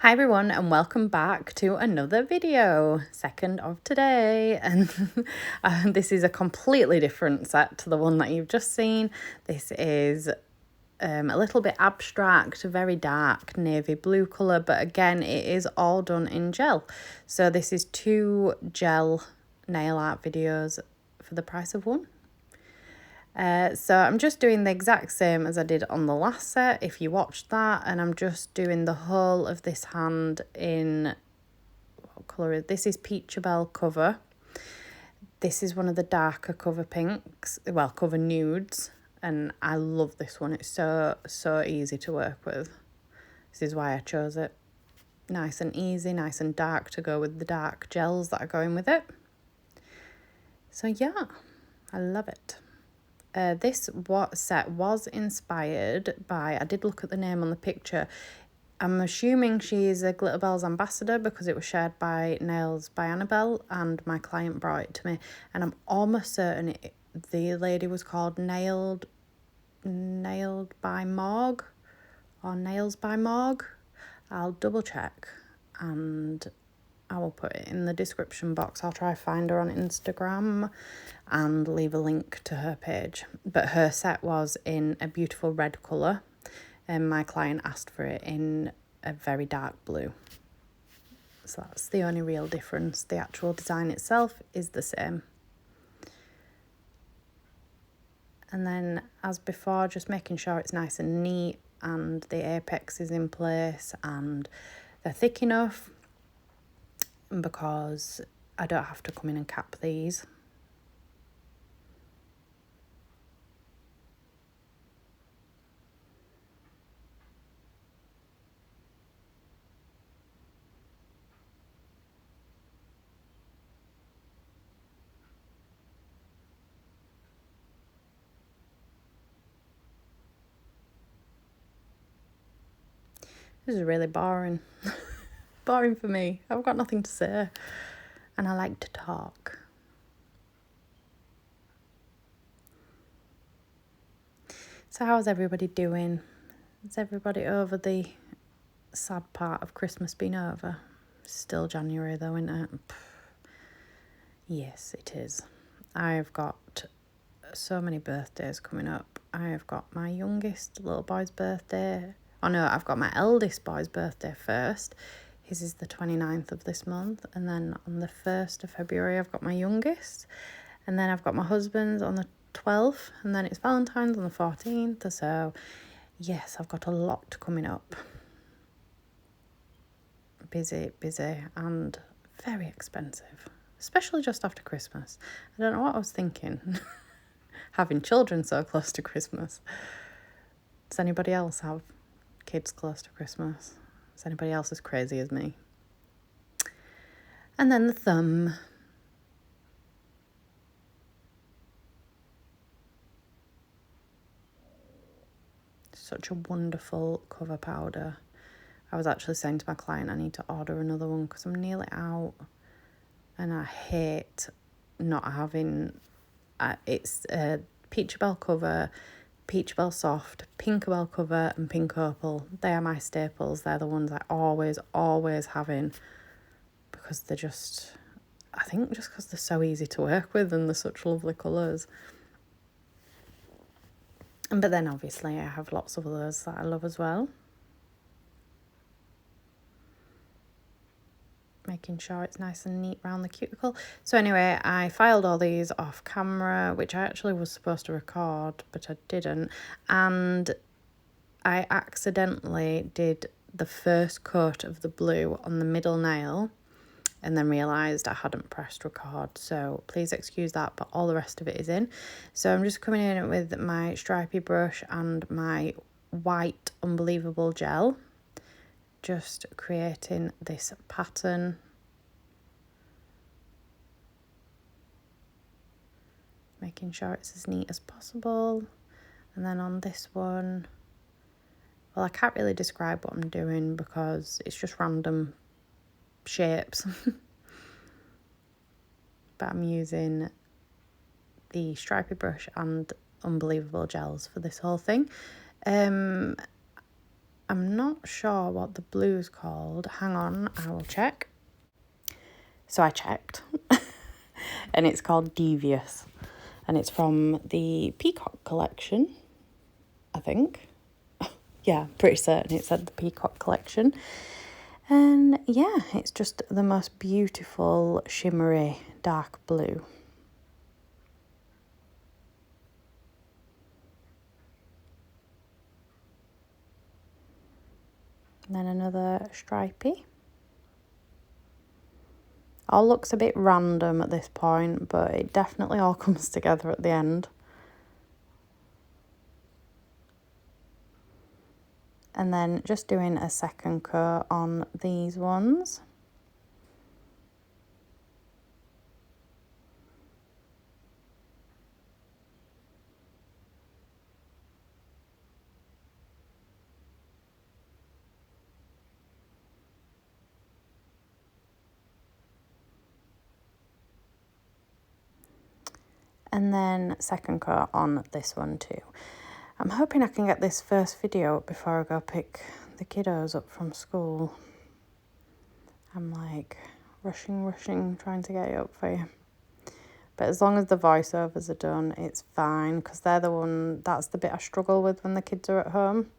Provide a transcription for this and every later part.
Hi everyone and welcome back to another video, second of today, and this is a completely different set to the one that you've just seen. This is a little bit abstract, very dark navy blue colour, but again it is all done in gel. So this is 2 gel nail art videos for the price of one. So I'm just doing the exact same as I did on the last set, if you watched that, and I'm just doing the whole of this hand in, what colour is this? Is Peachabelle cover. This is one of the darker cover pinks, well, cover nudes, and I love this one. It's so easy to work with. This is why I chose it. Nice and easy, nice and dark to go with the dark gels that are going with it. So yeah, I love it. This set was inspired by, I did look at the name on the picture. I'm assuming she's a Glitterbels ambassador because it was shared by Nails by Annabelle and my client brought it to me. And I'm almost certain the lady was called Nailedbymorg or Nails by Morg. I'll double check and I will put it in the description box. I'll try find her on Instagram and leave a link to her page. But her set was in a beautiful red colour and my client asked for it in a very dark blue. So that's the only real difference. The actual design itself is the same. And then as before, just making sure it's nice and neat and the apex is in place and they're thick enough, because I don't have to come in and cap these. This is really boring. Boring for me. I've got nothing to say and I like to talk. So how's everybody doing? Is everybody over the sad part of Christmas being over? It's still January though, isn't it? Yes, it is. I've got so many birthdays coming up. I've got my youngest little boy's birthday. Oh no, I've got my eldest boy's birthday first. His is the 29th of this month. And then on the 1st of February, I've got my youngest. And then I've got my husband's on the 12th. And then it's Valentine's on the 14th. So yes, I've got a lot coming up. Busy, and very expensive. Especially just after Christmas. I don't know what I was thinking. Having children so close to Christmas. Does anybody else have kids close to Christmas? Is anybody else as crazy as me? And then the thumb. Such a wonderful cover powder. I was actually saying to my client I need to order another one because I'm nearly out. And I hate not having... it's Peachabelle cover, Peachabelle soft, Pinkabelle cover and Pink Opal. They are my staples. They're the ones I always have in, because they're just, I think just because they're so easy to work with and they're such lovely colours. But then obviously I have lots of others that I love as well. Making sure it's nice and neat around the cuticle. So anyway, I filed all these off camera, which I actually was supposed to record, but I didn't. And I accidentally did the first coat of the blue on the middle nail and then realised I hadn't pressed record. So please excuse that, but all the rest of it is in. So I'm just coming in with my stripy brush and my white Unbelievable gel. Just creating this pattern. Making sure it's as neat as possible. And then on this one, well, I can't really describe what I'm doing because it's just random shapes. But I'm using the stripy brush and Unbelievable gels for this whole thing. I'm not sure what the blue's called. Hang on, I will check. So I checked. And it's called Devious. And it's from the Peacock collection, I think. Yeah, pretty certain it said the Peacock collection. And yeah, it's just the most beautiful shimmery dark blue. And then another stripy. All looks a bit random at this point, but it definitely all comes together at the end. And then just doing a second coat on these ones. And then second coat on this one too. I'm hoping I can get this first video up before I go pick the kiddos up from school. I'm like rushing, trying to get it up for you. But as long as the voiceovers are done, it's fine, because that's the bit I struggle with when the kids are at home.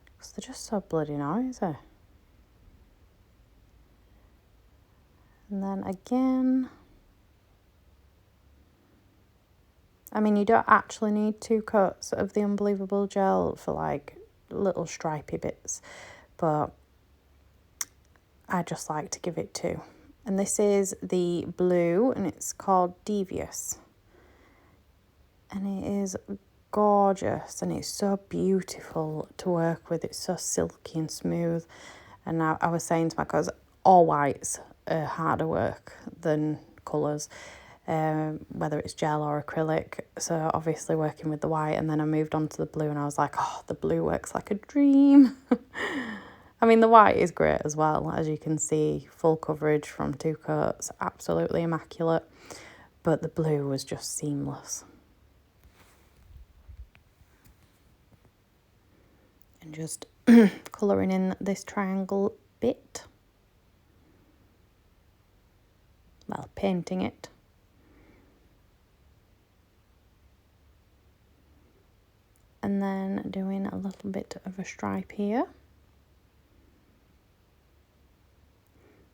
Because they're just so bloody noisy. And then again, I mean, you don't actually need 2 coats of the Unbelievable gel for like little stripy bits, but I just like to give it 2. And this is the blue, and it's called Devious. And it is gorgeous, and it's so beautiful to work with. It's so silky and smooth. And I was saying to my cousin, all whites are harder work than colours. Whether it's gel or acrylic. So obviously working with the white, and then I moved on to the blue, and I was like, oh, the blue works like a dream. I mean, the white is great as well, as you can see, full coverage from 2 coats, absolutely immaculate, but the blue was just seamless. And just colouring in this triangle bit, well, painting it. And then doing a little bit of a stripe here.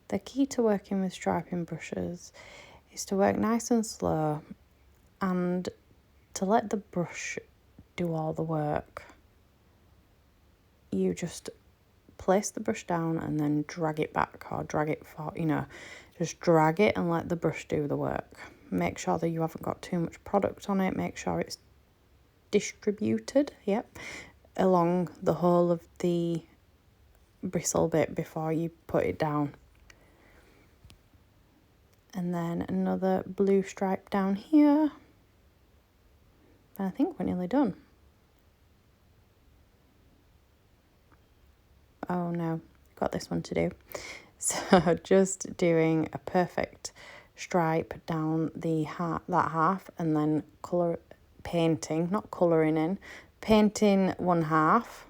The key to working with striping brushes is to work nice and slow and to let the brush do all the work. You just place the brush down and then drag it back, or drag it forward, just drag it and let the brush do the work. Make sure that you haven't got too much product on it. Make sure it's distributed, along the whole of the bristle bit before you put it down. And then another blue stripe down here. And I think we're nearly done. Oh no, got this one to do. So just doing a perfect stripe down that half, and then painting one half.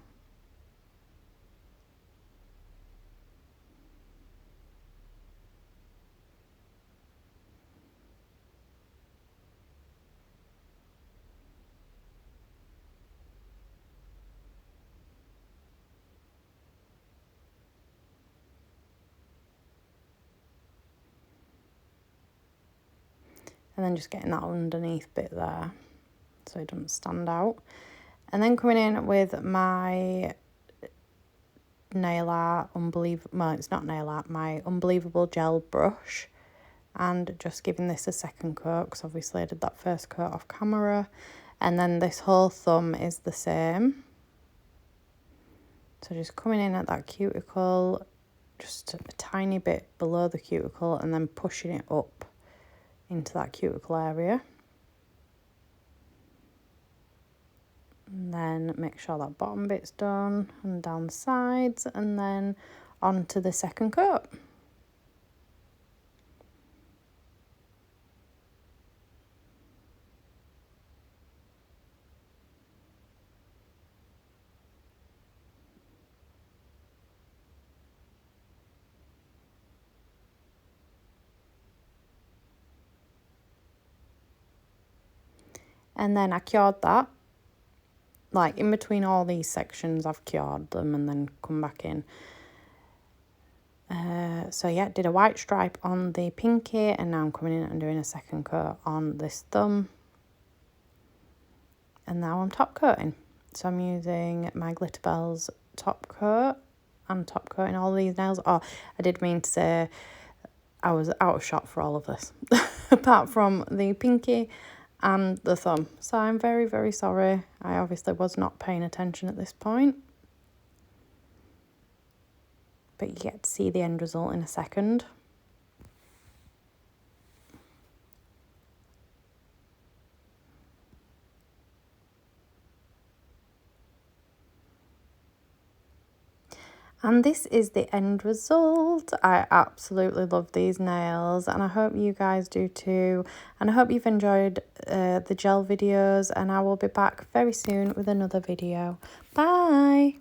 And then just getting that underneath bit there so it doesn't stand out. And then coming in with my nail art, it's not nail art, my Unbelievable gel brush, and just giving this a second coat, because obviously I did that first coat off camera. And then this whole thumb is the same. So just coming in at that cuticle, just a tiny bit below the cuticle, and then pushing it up into that cuticle area. And then make sure that bottom bit's done, and down the sides, and then onto the second coat. And then I cured that. Like, in between all these sections, I've cured them and then come back in. So yeah, did a white stripe on the pinky, and now I'm coming in and doing a second coat on this thumb. And now I'm top coating. So I'm using my Glitterbels top coat. I'm top coating all these nails. Oh, I did mean to say I was out of shot for all of this, apart from the pinky and the thumb. So I'm very, very sorry. I obviously was not paying attention at this point. But you get to see the end result in a second. And this is the end result. I absolutely love these nails, and I hope you guys do too. And I hope you've enjoyed the gel videos, and I will be back very soon with another video. Bye!